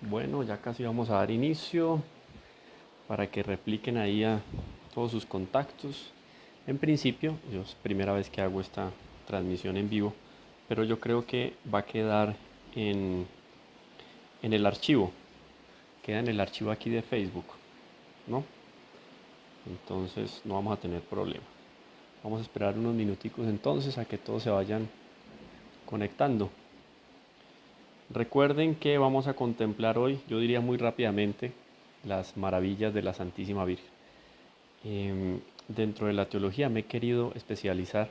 Bueno, ya casi vamos a dar inicio para que repliquen ahí a todos sus contactos. En principio, yo es primera vez que hago esta transmisión en vivo, pero yo creo que va a quedar en, en el archivo, queda en el archivo aquí de Facebook, ¿no? Entonces no vamos a tener problema. Vamos a esperar unos minuticos entonces a que todos se vayan conectando. Recuerden que vamos a contemplar hoy, yo diría muy rápidamente, las maravillas de la Santísima Virgen. Dentro de la teología me he querido especializar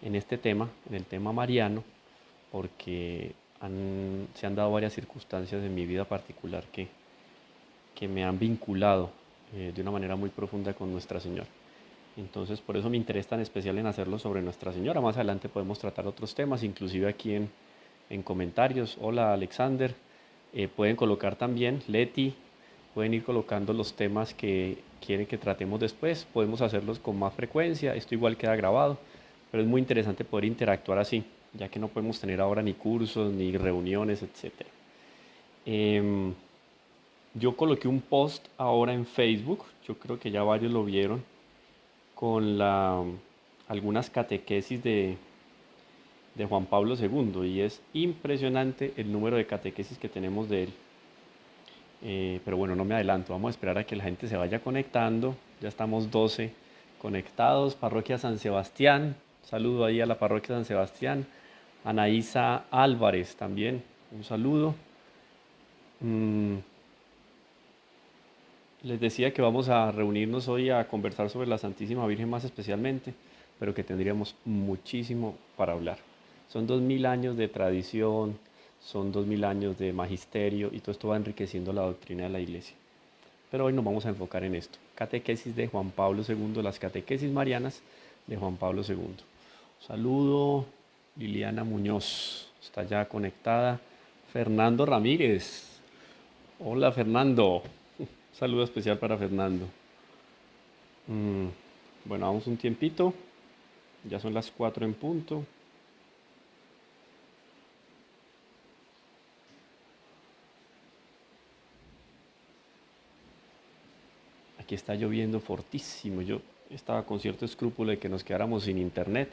en este tema, en el tema mariano, porque se han dado varias circunstancias en mi vida particular que me han vinculado de una manera muy profunda con Nuestra Señora. Entonces, por eso mi interés tan especial en hacerlo sobre Nuestra Señora. Más adelante podemos tratar otros temas, inclusive aquí en comentarios. Hola Alexander, pueden colocar también, Leti, pueden ir colocando los temas que quieren que tratemos después. Podemos hacerlos con más frecuencia, esto igual queda grabado, pero es muy interesante poder interactuar así, ya que no podemos tener ahora ni cursos, ni reuniones, etcétera. Yo coloqué un post ahora en Facebook, yo creo que ya varios lo vieron, con algunas catequesis de Juan Pablo II, y es impresionante el número de catequesis que tenemos de él. Pero bueno, no me adelanto, vamos a esperar a que la gente se vaya conectando. Ya estamos 12 conectados. Parroquia San Sebastián, saludo ahí a la Parroquia San Sebastián. Anaísa Álvarez también, un saludo. Les decía que vamos a reunirnos hoy a conversar sobre la Santísima Virgen más especialmente, pero que tendríamos muchísimo para hablar. Son 2000 años de tradición, son 2000 años de magisterio y todo esto va enriqueciendo la doctrina de la Iglesia. Pero hoy nos vamos a enfocar en esto. Catequesis de Juan Pablo II, las catequesis marianas de Juan Pablo II. Saludo, Liliana Muñoz, está ya conectada. Fernando Ramírez. Hola Fernando. Saludo especial para Fernando. Bueno, vamos un tiempito. Ya son las 4 en punto. Aquí está lloviendo fortísimo. Yo estaba con cierto escrúpulo de que nos quedáramos sin internet.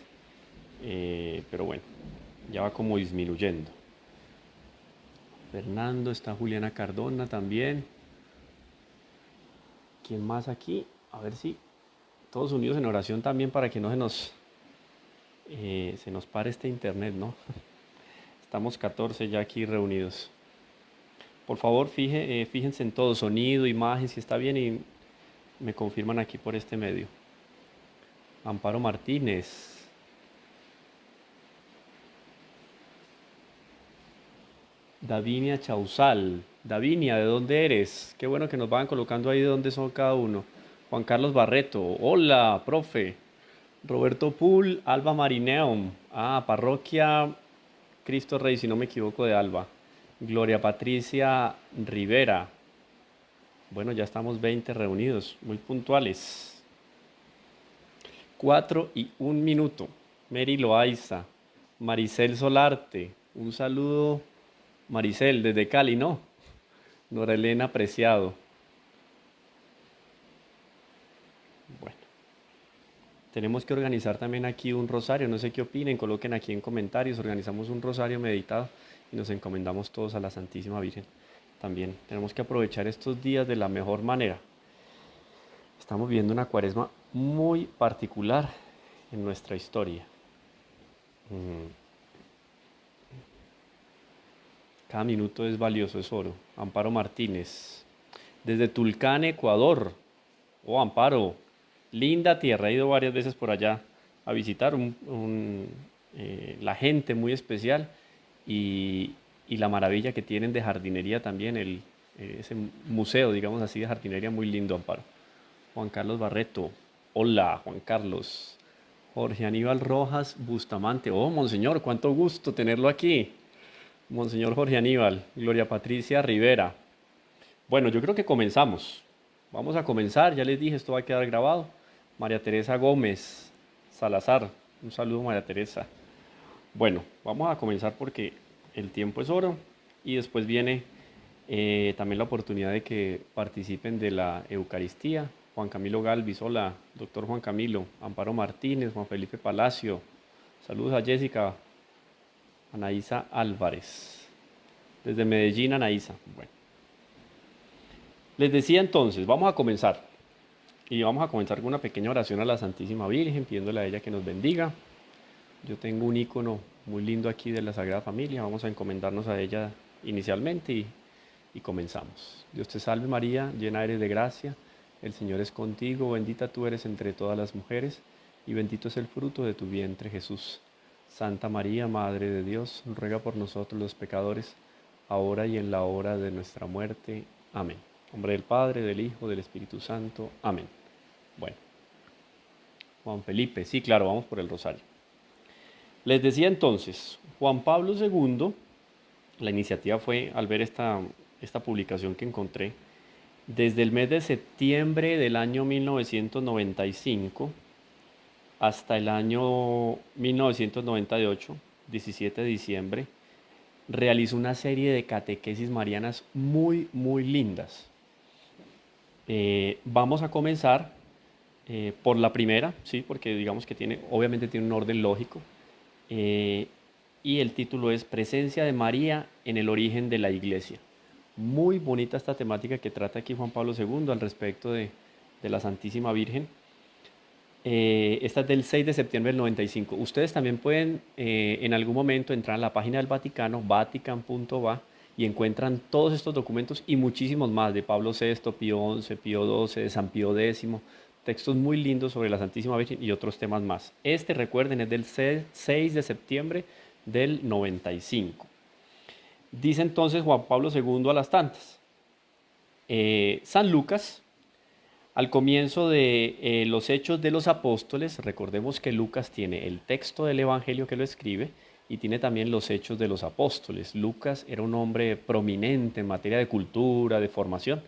Pero bueno, ya va como disminuyendo. Fernando, está Juliana Cardona también. ¿Quién más aquí? A ver si todos unidos en oración también para que no se nos pare este internet, ¿no? Estamos 14 ya aquí reunidos. Por favor, fíjense en todo, sonido, imagen, si está bien y me confirman aquí por este medio. Amparo Martínez. Davinia Chausal. Davinia, ¿de dónde eres? Qué bueno que nos van colocando ahí de dónde son cada uno. Juan Carlos Barreto. Hola, profe. Roberto Pool, Alba Marineum. Ah, Parroquia Cristo Rey, si no me equivoco, de Alba. Gloria Patricia Rivera. Bueno, ya estamos 20 reunidos, muy puntuales. 4:01. Mary Loaiza. Maricel Solarte. Un saludo, Maricel, desde Cali, ¿no? Nora Elena Preciado. Bueno, tenemos que organizar también aquí un rosario, no sé qué opinen, coloquen aquí en comentarios, organizamos un rosario meditado y nos encomendamos todos a la Santísima Virgen. También tenemos que aprovechar estos días de la mejor manera. Estamos viviendo una cuaresma muy particular en nuestra historia. Cada minuto es valioso, es oro. Amparo Martínez, desde Tulcán, Ecuador. Oh, Amparo, linda tierra, he ido varias veces por allá a visitar la gente muy especial y, y la maravilla que tienen de jardinería también, ese museo, digamos así, de jardinería muy lindo, Amparo. Juan Carlos Barreto, hola Juan Carlos. Jorge Aníbal Rojas Bustamante, oh monseñor, cuánto gusto tenerlo aquí. Monseñor Jorge Aníbal, Gloria Patricia Rivera. Bueno, yo creo que comenzamos. Vamos a comenzar, ya les dije, esto va a quedar grabado. María Teresa Gómez Salazar, un saludo María Teresa. Bueno, vamos a comenzar porque el tiempo es oro y después viene También la oportunidad de que participen de la Eucaristía. Juan Camilo Galvis, hola, doctor Juan Camilo, Amparo Martínez, Juan Felipe Palacio, saludos a Jessica, Anaísa Álvarez, desde Medellín, Anaísa. Bueno, les decía entonces, vamos a comenzar. Y vamos a comenzar con una pequeña oración a la Santísima Virgen, pidiéndole a ella que nos bendiga. Yo tengo un icono muy lindo aquí de la Sagrada Familia, vamos a encomendarnos a ella inicialmente y comenzamos. Dios te salve María, llena eres de gracia, el Señor es contigo, bendita tú eres entre todas las mujeres y bendito es el fruto de tu vientre Jesús. Santa María, Madre de Dios, ruega por nosotros los pecadores, ahora y en la hora de nuestra muerte. Amén. En nombre del Padre, del Hijo, del Espíritu Santo. Amén. Bueno, Juan Felipe, sí, claro, vamos por el rosario. Les decía entonces, Juan Pablo II, la iniciativa fue al ver esta publicación que encontré, desde el mes de septiembre del año 1995 hasta el año 1998, 17 de diciembre, realizó una serie de catequesis marianas muy, muy lindas. Vamos a comenzar por la primera, ¿sí? Porque digamos que obviamente tiene un orden lógico. Y el título es Presencia de María en el origen de la Iglesia. Muy bonita esta temática que trata aquí Juan Pablo II al respecto de la Santísima Virgen. Esta es del 6 de septiembre del 95. Ustedes también pueden en algún momento entrar a la página del Vaticano, vatican.va, y encuentran todos estos documentos y muchísimos más de Pablo VI, Pío XI, Pío XII, de San Pío X, textos muy lindos sobre la Santísima Virgen y otros temas más. Recuerden, es del 6 de septiembre del 95. Dice entonces Juan Pablo II a las tantas. San Lucas, al comienzo de los Hechos de los Apóstoles, recordemos que Lucas tiene el texto del Evangelio que lo escribe y tiene también los Hechos de los Apóstoles. Lucas era un hombre prominente en materia de cultura, de formación,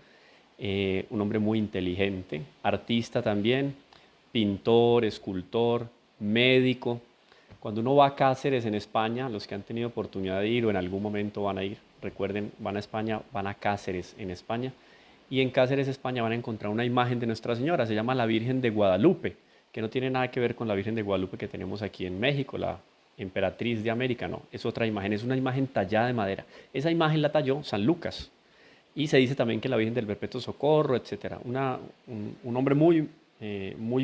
un hombre muy inteligente, artista también, pintor, escultor, médico. Cuando uno va a Cáceres en España, los que han tenido oportunidad de ir o en algún momento van a ir, recuerden, van a España, van a Cáceres en España, y en Cáceres, España, van a encontrar una imagen de Nuestra Señora, se llama la Virgen de Guadalupe, que no tiene nada que ver con la Virgen de Guadalupe que tenemos aquí en México, la emperatriz de América, no, es otra imagen, es una imagen tallada de madera. Esa imagen la talló San Lucas, y se dice también que la Virgen del Perpetuo Socorro, etc. Un hombre muy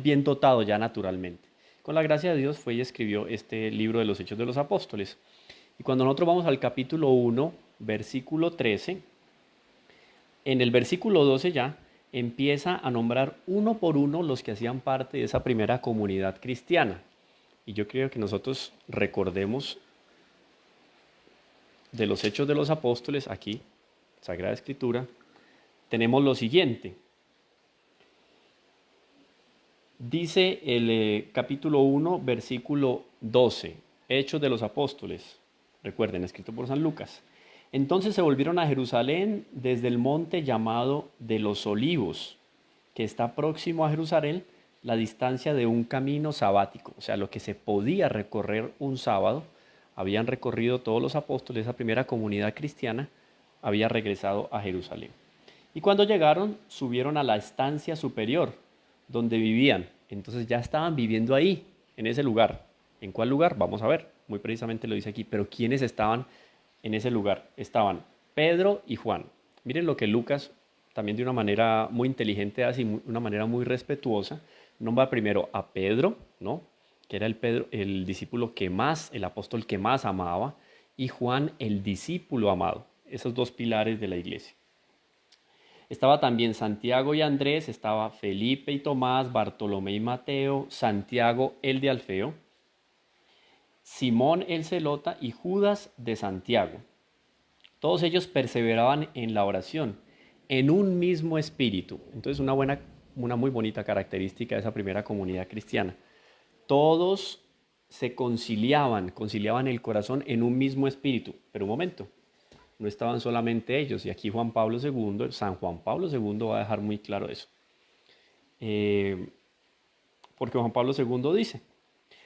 bien dotado ya naturalmente. Con la gracia de Dios fue y escribió este libro de los Hechos de los Apóstoles. Y cuando nosotros vamos al capítulo 1, versículo 13, en el versículo 12 ya empieza a nombrar uno por uno los que hacían parte de esa primera comunidad cristiana. Y yo creo que nosotros recordemos de los Hechos de los Apóstoles, aquí, Sagrada Escritura, tenemos lo siguiente. Dice el capítulo 1, versículo 12, Hechos de los Apóstoles, recuerden, escrito por San Lucas. Entonces se volvieron a Jerusalén desde el monte llamado de los Olivos, que está próximo a Jerusalén, la distancia de un camino sabático, o sea, lo que se podía recorrer un sábado, habían recorrido todos los apóstoles, esa primera comunidad cristiana, había regresado a Jerusalén. Y cuando llegaron, subieron a la estancia superior, donde vivían. Entonces ya estaban viviendo ahí, en ese lugar. ¿En cuál lugar? Vamos a ver. Muy precisamente lo dice aquí. Pero ¿quiénes estaban en ese lugar? Estaban Pedro y Juan. Miren lo que Lucas, también de una manera muy inteligente, hace, de una manera muy respetuosa, nombra primero a Pedro, ¿no? Que era el discípulo que más, el apóstol que más amaba, y Juan, el discípulo amado. Esos dos pilares de la iglesia. Estaba también Santiago y Andrés, estaba Felipe y Tomás, Bartolomé y Mateo, Santiago el de Alfeo, Simón el Celota y Judas de Santiago. Todos ellos perseveraban en la oración, en un mismo espíritu. Entonces una muy bonita característica de esa primera comunidad cristiana. Todos se conciliaban el corazón en un mismo espíritu. Pero un momento, no estaban solamente ellos, y aquí San Juan Pablo II va a dejar muy claro eso. Porque Juan Pablo II dice,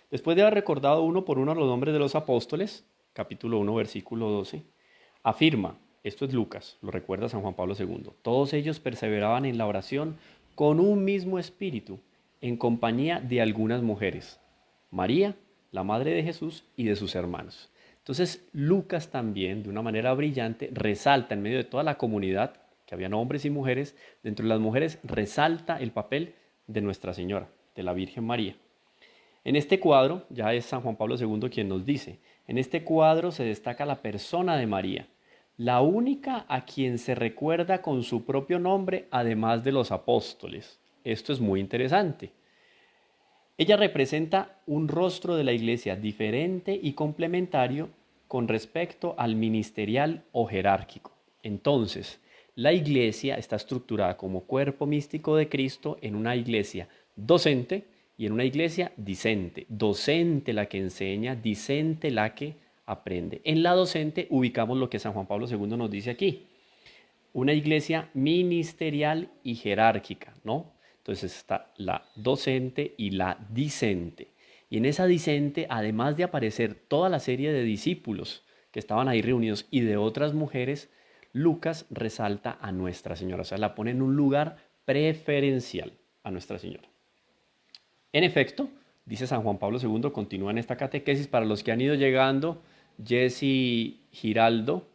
después de haber recordado uno por uno los nombres de los apóstoles, capítulo 1, versículo 12, afirma, esto es Lucas, lo recuerda San Juan Pablo II. Todos ellos perseveraban en la oración con un mismo espíritu, en compañía de algunas mujeres, María, la madre de Jesús, y de sus hermanos. Entonces Lucas también, de una manera brillante, resalta en medio de toda la comunidad, que habían hombres y mujeres, dentro de las mujeres resalta el papel de Nuestra Señora, de la Virgen María. En este cuadro, ya es San Juan Pablo II quien nos dice, en este cuadro se destaca la persona de María, la única a quien se recuerda con su propio nombre, además de los apóstoles. Esto es muy interesante. Ella representa un rostro de la Iglesia diferente y complementario con respecto al ministerial o jerárquico. Entonces, la Iglesia está estructurada como cuerpo místico de Cristo en una Iglesia docente y en una Iglesia discente. Docente la que enseña, discente la que aprende. En la docente ubicamos lo que San Juan Pablo II nos dice aquí. Una Iglesia ministerial y jerárquica, ¿no? Entonces está la docente y la discente. Y en esa discente, además de aparecer toda la serie de discípulos que estaban ahí reunidos y de otras mujeres, Lucas resalta a Nuestra Señora, o sea, la pone en un lugar preferencial a Nuestra Señora. En efecto, dice San Juan Pablo II, continúa en esta catequesis para los que han ido llegando, Jessy Giraldo,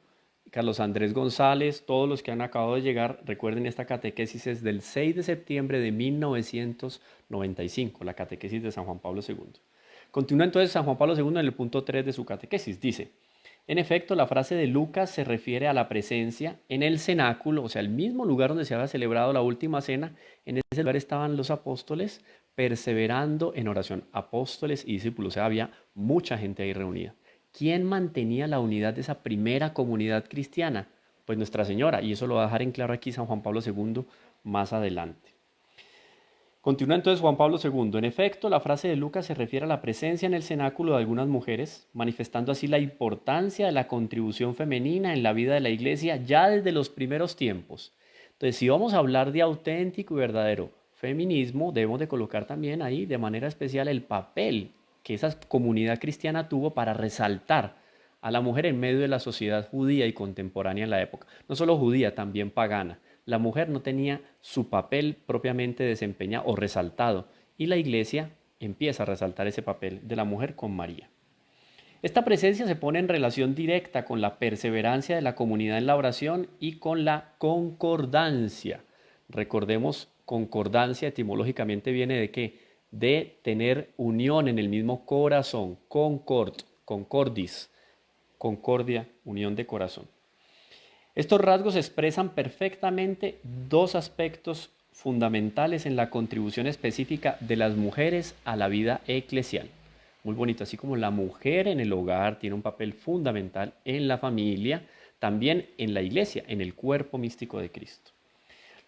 Carlos Andrés González, todos los que han acabado de llegar, recuerden, esta catequesis es del 6 de septiembre de 1995, la catequesis de San Juan Pablo II. Continúa entonces San Juan Pablo II en el punto 3 de su catequesis, dice, en efecto, la frase de Lucas se refiere a la presencia en el cenáculo, o sea, el mismo lugar donde se había celebrado la última cena, en ese lugar estaban los apóstoles perseverando en oración, apóstoles y discípulos, o sea, había mucha gente ahí reunida. ¿Quién mantenía la unidad de esa primera comunidad cristiana? Pues Nuestra Señora, y eso lo va a dejar en claro aquí San Juan Pablo II más adelante. Continúa entonces Juan Pablo II. En efecto, la frase de Lucas se refiere a la presencia en el cenáculo de algunas mujeres, manifestando así la importancia de la contribución femenina en la vida de la Iglesia ya desde los primeros tiempos. Entonces, si vamos a hablar de auténtico y verdadero feminismo, debemos de colocar también ahí de manera especial el papel que esa comunidad cristiana tuvo para resaltar a la mujer en medio de la sociedad judía y contemporánea en la época. No solo judía, también pagana. La mujer no tenía su papel propiamente desempeñado o resaltado, y la Iglesia empieza a resaltar ese papel de la mujer con María. Esta presencia se pone en relación directa con la perseverancia de la comunidad en la oración y con la concordancia. Recordemos, concordancia etimológicamente viene de ¿qué? De tener unión en el mismo corazón, concordis, concordia, unión de corazón. Estos rasgos expresan perfectamente dos aspectos fundamentales en la contribución específica de las mujeres a la vida eclesial. Muy bonito, así como la mujer en el hogar tiene un papel fundamental en la familia, también en la iglesia, en el cuerpo místico de Cristo.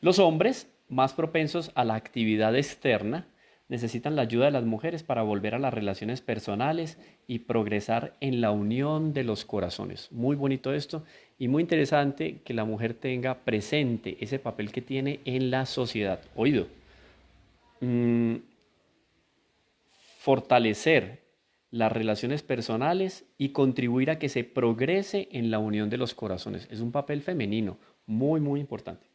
Los hombres, más propensos a la actividad externa, necesitan la ayuda de las mujeres para volver a las relaciones personales y progresar en la unión de los corazones. Muy bonito esto y muy interesante que la mujer tenga presente ese papel que tiene en la sociedad. Oído, fortalecer las relaciones personales y contribuir a que se progrese en la unión de los corazones. Es un papel femenino muy, muy importante.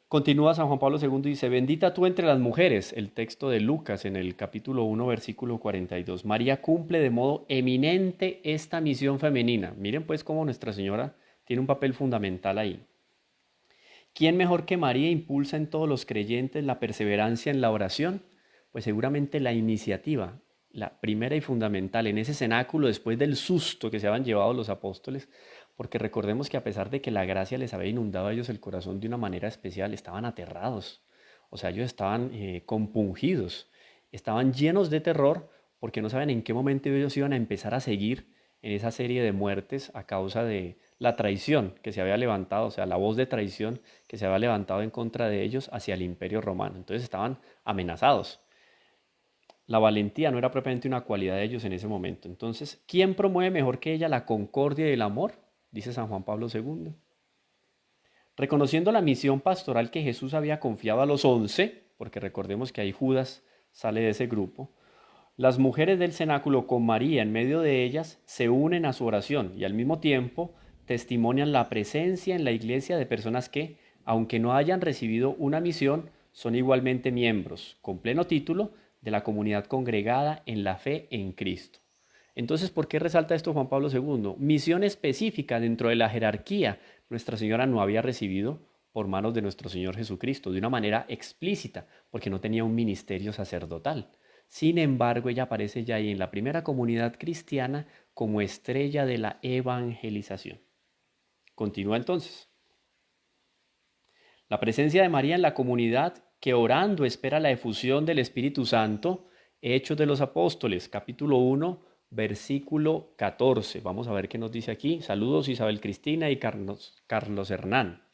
Continúa San Juan Pablo II y dice, bendita tú entre las mujeres, el texto de Lucas en el capítulo 1, versículo 42. María cumple de modo eminente esta misión femenina. Miren pues cómo Nuestra Señora tiene un papel fundamental ahí. ¿Quién mejor que María impulsa en todos los creyentes la perseverancia en la oración? Pues seguramente la iniciativa, la primera y fundamental en ese cenáculo después del susto que se habían llevado los apóstoles, porque recordemos que a pesar de que la gracia les había inundado a ellos el corazón de una manera especial, estaban aterrados, o sea, ellos estaban compungidos, estaban llenos de terror porque no saben en qué momento ellos iban a empezar a seguir en esa serie de muertes a causa de la traición que se había levantado, o sea, la voz de traición que se había levantado en contra de ellos hacia el Imperio Romano. Entonces estaban amenazados. La valentía no era propiamente una cualidad de ellos en ese momento. Entonces, ¿quién promueve mejor que ella la concordia y el amor? Dice San Juan Pablo II. Reconociendo la misión pastoral que Jesús había confiado a los 11, porque recordemos que ahí Judas sale de ese grupo, las mujeres del cenáculo con María en medio de ellas se unen a su oración y al mismo tiempo testimonian la presencia en la iglesia de personas que, aunque no hayan recibido una misión, son igualmente miembros, con pleno título, de la comunidad congregada en la fe en Cristo. Entonces, ¿por qué resalta esto Juan Pablo II? Misión específica dentro de la jerarquía Nuestra Señora no había recibido por manos de nuestro Señor Jesucristo, de una manera explícita, porque no tenía un ministerio sacerdotal. Sin embargo, ella aparece ya ahí en la primera comunidad cristiana como estrella de la evangelización. Continúa entonces. La presencia de María en la comunidad que orando espera la efusión del Espíritu Santo, Hechos de los Apóstoles, capítulo 1, versículo 14. Vamos a ver qué nos dice aquí. Saludos Isabel Cristina y Carlos Hernán.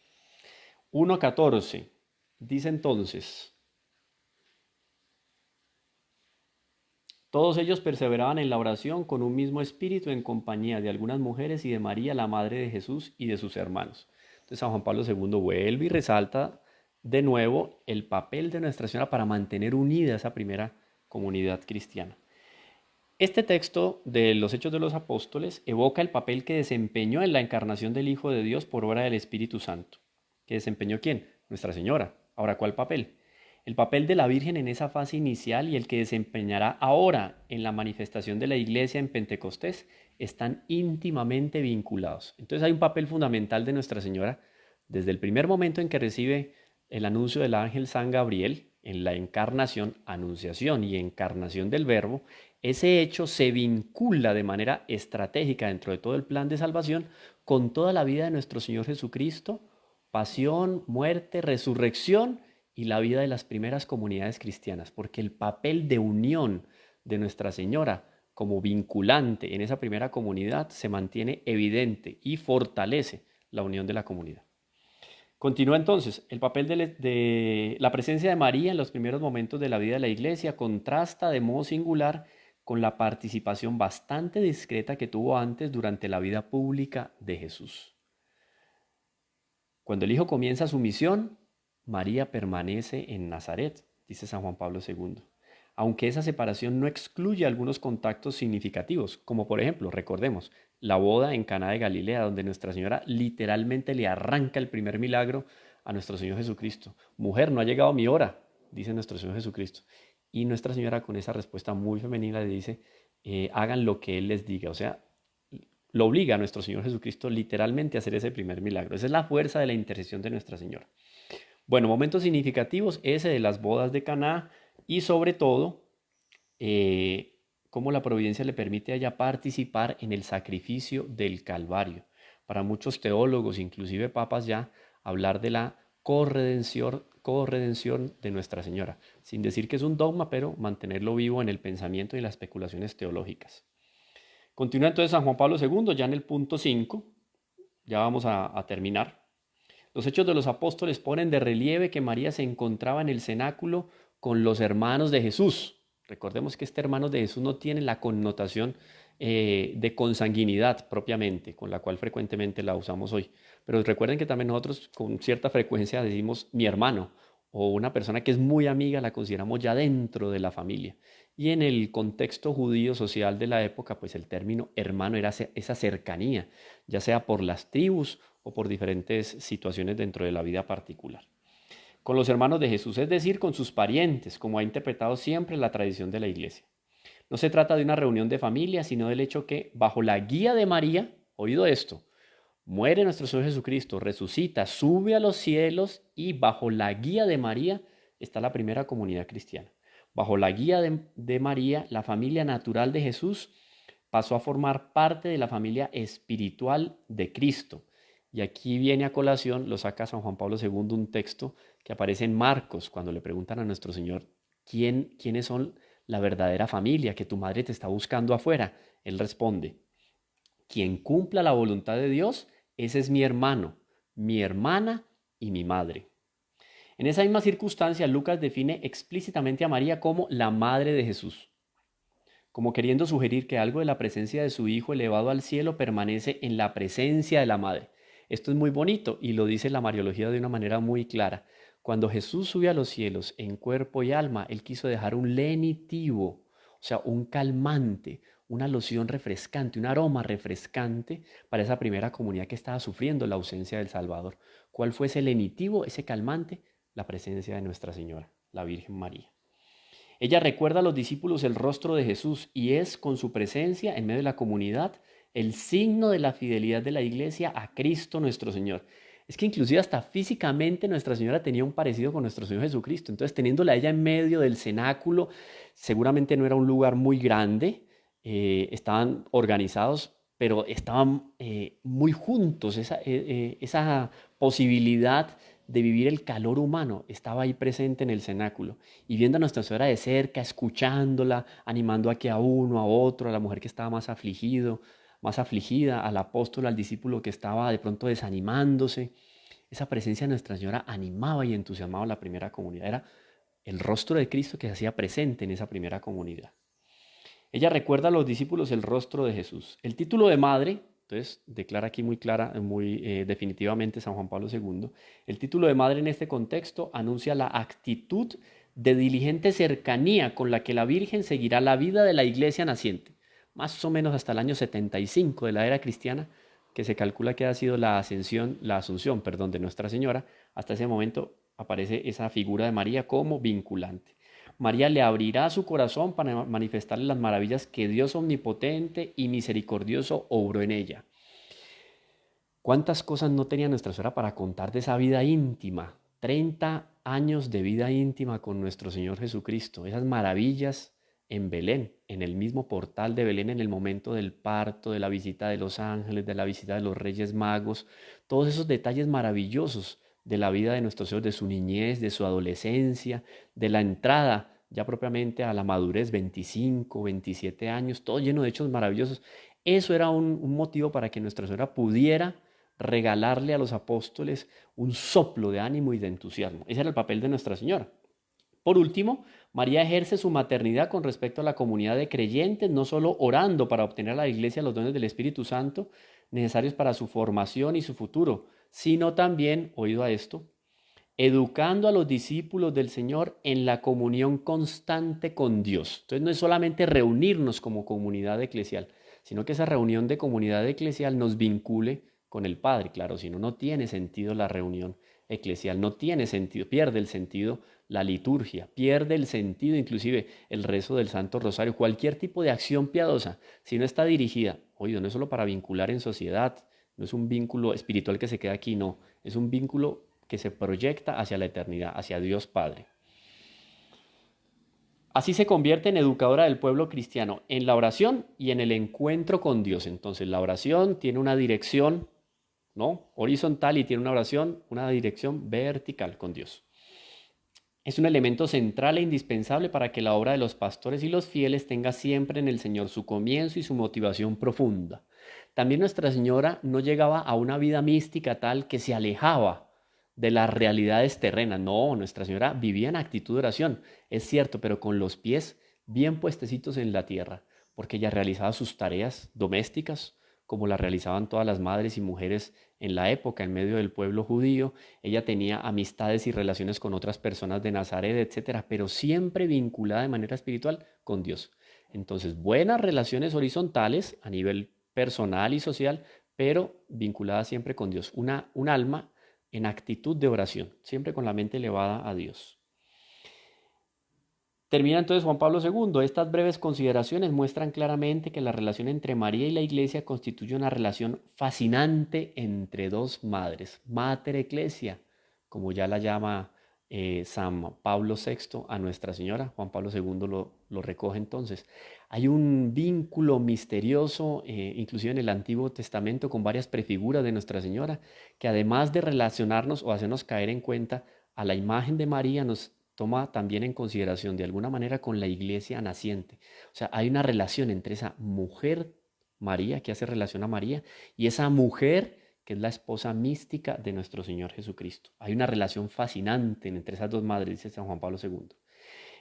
1:14. Dice entonces: todos ellos perseveraban en la oración con un mismo espíritu en compañía de algunas mujeres y de María, la madre de Jesús, y de sus hermanos. Entonces San Juan Pablo II vuelve y resalta de nuevo el papel de Nuestra Señora para mantener unida esa primera comunidad cristiana. Este texto de los Hechos de los Apóstoles evoca el papel que desempeñó en la encarnación del Hijo de Dios por obra del Espíritu Santo. ¿Que desempeñó quién? Nuestra Señora. Ahora, ¿cuál papel? El papel de la Virgen en esa fase inicial y el que desempeñará ahora en la manifestación de la Iglesia en Pentecostés están íntimamente vinculados. Entonces hay un papel fundamental de Nuestra Señora desde el primer momento en que recibe el anuncio del ángel San Gabriel, en la encarnación, anunciación y encarnación del Verbo. Ese hecho se vincula de manera estratégica dentro de todo el plan de salvación con toda la vida de nuestro Señor Jesucristo, pasión, muerte, resurrección y la vida de las primeras comunidades cristianas, porque el papel de unión de Nuestra Señora como vinculante en esa primera comunidad se mantiene evidente y fortalece la unión de la comunidad. Continúa entonces, el papel de la presencia de María en los primeros momentos de la vida de la Iglesia contrasta de modo singular con la participación bastante discreta que tuvo antes durante la vida pública de Jesús. Cuando el Hijo comienza su misión, María permanece en Nazaret, dice San Juan Pablo II, aunque esa separación no excluye algunos contactos significativos, como por ejemplo, recordemos, la boda en Caná de Galilea, donde Nuestra Señora literalmente le arranca el primer milagro a nuestro Señor Jesucristo. Mujer, no ha llegado mi hora, dice nuestro Señor Jesucristo. Y Nuestra Señora con esa respuesta muy femenina le dice, hagan lo que Él les diga, o sea, lo obliga a nuestro Señor Jesucristo literalmente a hacer ese primer milagro. Esa es la fuerza de la intercesión de Nuestra Señora. Bueno, momentos significativos, ese de las bodas de Caná y sobre todo, cómo la providencia le permite a ella participar en el sacrificio del Calvario. Para muchos teólogos, inclusive papas ya, hablar de la corredención de Nuestra Señora, sin decir que es un dogma, pero mantenerlo vivo en el pensamiento y las especulaciones teológicas. Continúa entonces San Juan Pablo II, ya en el punto 5, ya vamos a terminar. Los Hechos de los Apóstoles ponen de relieve que María se encontraba en el cenáculo con los hermanos de Jesús. Recordemos que hermanos de Jesús no tiene la connotación de consanguinidad propiamente, con la cual frecuentemente la usamos hoy. Pero recuerden que también nosotros con cierta frecuencia decimos mi hermano o una persona que es muy amiga la consideramos ya dentro de la familia. Y en el contexto judío social de la época, pues el término hermano era esa cercanía, ya sea por las tribus o por diferentes situaciones dentro de la vida particular. Con los hermanos de Jesús, es decir, con sus parientes, como ha interpretado siempre la tradición de la Iglesia. No se trata de una reunión de familia, sino del hecho que, bajo la guía de María, oído esto, muere nuestro Señor Jesucristo, resucita, sube a los cielos y bajo la guía de María está la primera comunidad cristiana. Bajo la guía de María, la familia natural de Jesús pasó a formar parte de la familia espiritual de Cristo. Y aquí viene a colación, lo saca San Juan Pablo II, un texto que aparece en Marcos, cuando le preguntan a nuestro Señor, ¿quiénes son la verdadera familia que tu madre te está buscando afuera? Él responde, quien cumpla la voluntad de Dios, ese es mi hermano, mi hermana y mi madre. En esa misma circunstancia, Lucas define explícitamente a María como la madre de Jesús, como queriendo sugerir que algo de la presencia de su Hijo elevado al cielo permanece en la presencia de la madre. Esto es muy bonito y lo dice la Mariología de una manera muy clara. Cuando Jesús sube a los cielos en cuerpo y alma, Él quiso dejar un lenitivo, o sea, un calmante, una loción refrescante, un aroma refrescante para esa primera comunidad que estaba sufriendo la ausencia del Salvador. ¿Cuál fue ese lenitivo, ese calmante? La presencia de Nuestra Señora, la Virgen María. Ella recuerda a los discípulos el rostro de Jesús y es con su presencia en medio de la comunidad el signo de la fidelidad de la iglesia a Cristo nuestro Señor. Es que inclusive hasta físicamente Nuestra Señora tenía un parecido con nuestro Señor Jesucristo. Entonces, teniéndola a ella en medio del cenáculo, seguramente no era un lugar muy grande, estaban organizados, pero estaban muy juntos. Esa posibilidad de vivir el calor humano estaba ahí presente en el cenáculo. Y viendo a Nuestra Señora de cerca, escuchándola, animando a que a uno, a otro, a la mujer que estaba más afligido, más afligida, al apóstol, al discípulo que estaba de pronto desanimándose. Esa presencia de Nuestra Señora animaba y entusiasmaba a la primera comunidad. Era el rostro de Cristo que se hacía presente en esa primera comunidad. Ella recuerda a los discípulos el rostro de Jesús. El título de madre, entonces declara aquí muy clara, muy definitivamente San Juan Pablo II, el título de madre en este contexto anuncia la actitud de diligente cercanía con la que la Virgen seguirá la vida de la iglesia naciente, más o menos hasta el año 75 de la era cristiana, que se calcula que ha sido la asunción, de Nuestra Señora. Hasta ese momento aparece esa figura de María como vinculante. María le abrirá su corazón para manifestarle las maravillas que Dios omnipotente y misericordioso obró en ella. ¿Cuántas cosas no tenía Nuestra Señora para contar de esa vida íntima? 30 años de vida íntima con nuestro Señor Jesucristo. Esas maravillas en Belén, en el mismo portal de Belén, en el momento del parto, de la visita de los ángeles, de la visita de los Reyes Magos. Todos esos detalles maravillosos de la vida de nuestro Señor, de su niñez, de su adolescencia, de la entrada ya propiamente a la madurez, 25, 27 años, todo lleno de hechos maravillosos. Eso era un motivo para que Nuestra Señora pudiera regalarle a los apóstoles un soplo de ánimo y de entusiasmo. Ese era el papel de Nuestra Señora. Por último, María ejerce su maternidad con respecto a la comunidad de creyentes, no solo orando para obtener a la iglesia los dones del Espíritu Santo necesarios para su formación y su futuro, sino también, oído a esto, educando a los discípulos del Señor en la comunión constante con Dios. Entonces no es solamente reunirnos como comunidad eclesial, sino que esa reunión de comunidad eclesial nos vincule con el Padre. Claro, si no, no tiene sentido la reunión eclesial, no tiene sentido, pierde el sentido la liturgia, pierde el sentido inclusive el rezo del Santo Rosario, cualquier tipo de acción piadosa, si no está dirigida, oído, no es solo para vincular en sociedad, no es un vínculo espiritual que se queda aquí, no, es un vínculo que se proyecta hacia la eternidad, hacia Dios Padre. Así se convierte en educadora del pueblo cristiano en la oración y en el encuentro con Dios. Entonces la oración tiene una dirección, ¿no?, horizontal, y tiene una dirección vertical con Dios. Es un elemento central e indispensable para que la obra de los pastores y los fieles tenga siempre en el Señor su comienzo y su motivación profunda. También Nuestra Señora no llegaba a una vida mística tal que se alejaba de las realidades terrenas. No, Nuestra Señora vivía en actitud de oración, es cierto, pero con los pies bien puestecitos en la tierra, porque ella realizaba sus tareas domésticas, como las realizaban todas las madres y mujeres en la época, en medio del pueblo judío. Ella tenía amistades y relaciones con otras personas de Nazaret, etcétera, pero siempre vinculada de manera espiritual con Dios. Entonces, buenas relaciones horizontales a nivel personal y social, pero vinculada siempre con Dios. Un alma en actitud de oración, siempre con la mente elevada a Dios. Termina entonces Juan Pablo II. Estas breves consideraciones muestran claramente que la relación entre María y la Iglesia constituye una relación fascinante entre dos madres, Mater Ecclesia, como ya la llama San Pablo VI a Nuestra Señora. Juan Pablo II lo recoge entonces. Hay un vínculo misterioso, inclusive en el Antiguo Testamento, con varias prefiguras de Nuestra Señora, que además de relacionarnos o hacernos caer en cuenta a la imagen de María, nos toma también en consideración de alguna manera con la iglesia naciente. O sea, hay una relación entre esa mujer María, que hace relación a María, y esa mujer que es la esposa mística de nuestro Señor Jesucristo. Hay una relación fascinante entre esas dos madres, dice San Juan Pablo II.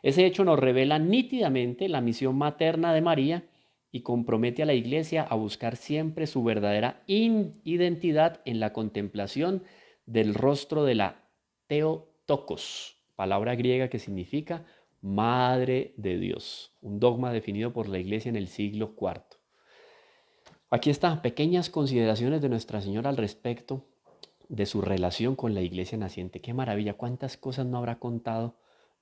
Ese hecho nos revela nítidamente la misión materna de María y compromete a la iglesia a buscar siempre su verdadera identidad en la contemplación del rostro de la Theotokos, palabra griega que significa Madre de Dios, un dogma definido por la Iglesia en el siglo IV. Aquí están pequeñas consideraciones de Nuestra Señora al respecto de su relación con la iglesia naciente. Qué maravilla, cuántas cosas no habrá contado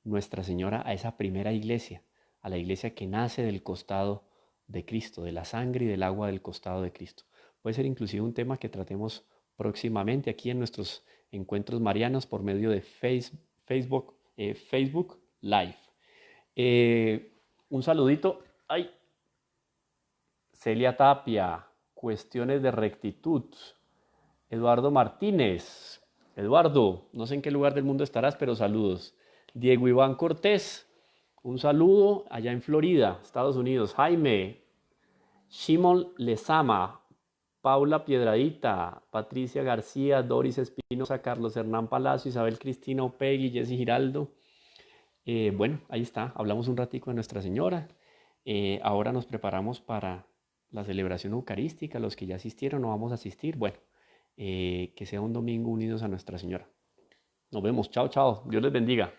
Nuestra Señora a esa primera iglesia, a la iglesia que nace del costado de Cristo, de la sangre y del agua del costado de Cristo. Puede ser inclusive un tema que tratemos próximamente aquí en nuestros encuentros marianos por medio de Facebook Live. Un saludito. Ay, Celia Tapia, cuestiones de rectitud. Eduardo Martínez. Eduardo, no sé en qué lugar del mundo estarás, pero saludos. Diego Iván Cortés, un saludo allá en Florida, Estados Unidos. Jaime, Shimon Lezama, Paula Piedradita, Patricia García, Doris Espinosa, Carlos Hernán Palacio, Isabel Cristina Opegui, Jessy Giraldo. Bueno, ahí está, hablamos un ratico de Nuestra Señora. Ahora nos preparamos para la celebración eucarística. Los que ya asistieron no vamos a asistir. Bueno, que sea un domingo unidos a Nuestra Señora. Nos vemos. Chao, chao. Dios les bendiga.